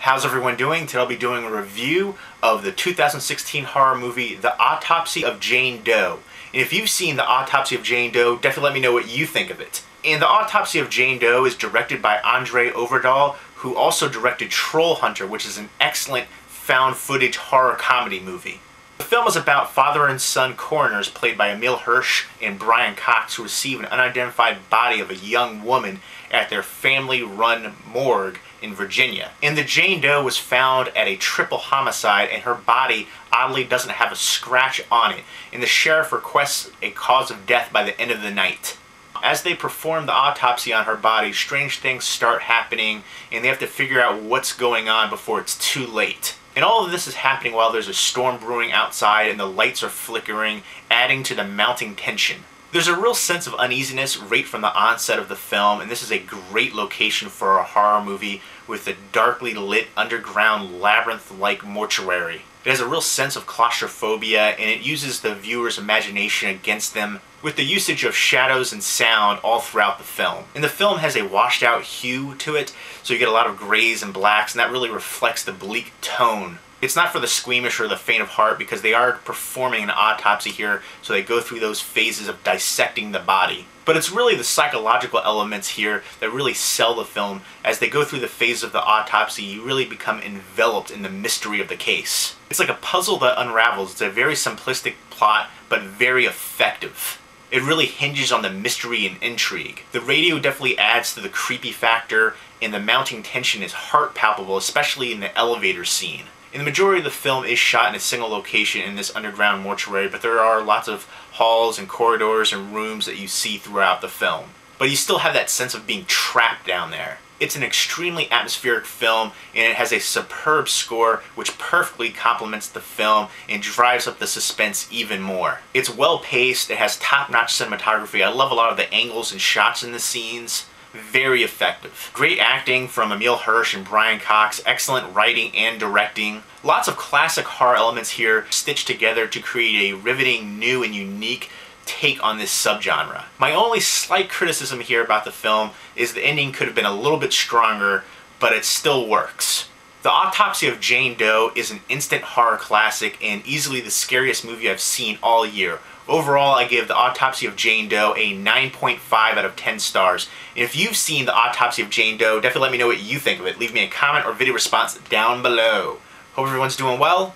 How's everyone doing? Today I'll be doing a review of the 2016 horror movie, The Autopsy of Jane Doe. And if you've seen The Autopsy of Jane Doe, definitely let me know what you think of it. And The Autopsy of Jane Doe is directed by Andre Øvredal, who also directed Troll Hunter, which is an excellent found footage horror comedy movie. The film is about father and son coroners played by Emile Hirsch and Brian Cox, who receive an unidentified body of a young woman at their family-run morgue in Virginia. And the Jane Doe was found at a triple homicide, and her body oddly doesn't have a scratch on it, and the sheriff requests a cause of death by the end of the night. As they perform the autopsy on her body, strange things start happening, and they have to figure out what's going on before it's too late. And all of this is happening while there's a storm brewing outside and the lights are flickering, adding to the mounting tension. There's a real sense of uneasiness right from the onset of the film, and this is a great location for a horror movie with a darkly lit underground labyrinth-like mortuary. It has a real sense of claustrophobia, and it uses the viewer's imagination against them with the usage of shadows and sound all throughout the film. And the film has a washed out hue to it, so you get a lot of grays and blacks, and that really reflects the bleak tone. It's not for the squeamish or the faint of heart, because they are performing an autopsy here, so they go through those phases of dissecting the body. But it's really the psychological elements here that really sell the film. As they go through the phase of the autopsy, you really become enveloped in the mystery of the case. It's like a puzzle that unravels. It's a very simplistic plot, but very effective. It really hinges on the mystery and intrigue. The radio definitely adds to the creepy factor, and the mounting tension is heart palpable, especially in the elevator scene. And the majority of the film is shot in a single location in this underground mortuary, but there are lots of halls and corridors and rooms that you see throughout the film. But you still have that sense of being trapped down there. It's an extremely atmospheric film, and it has a superb score which perfectly complements the film and drives up the suspense even more. It's well paced, it has top-notch cinematography. I love a lot of the angles and shots in the scenes. Very effective. Great acting from Emile Hirsch and Brian Cox, excellent writing and directing. Lots of classic horror elements here stitched together to create a riveting, new, and unique take on this subgenre. My only slight criticism here about the film is the ending could have been a little bit stronger, but it still works. The Autopsy of Jane Doe is an instant horror classic and easily the scariest movie I've seen all year. Overall, I give The Autopsy of Jane Doe a 9.5 out of 10 stars. And if you've seen The Autopsy of Jane Doe, definitely let me know what you think of it. Leave me a comment or video response down below. Hope everyone's doing well.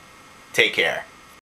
Take care.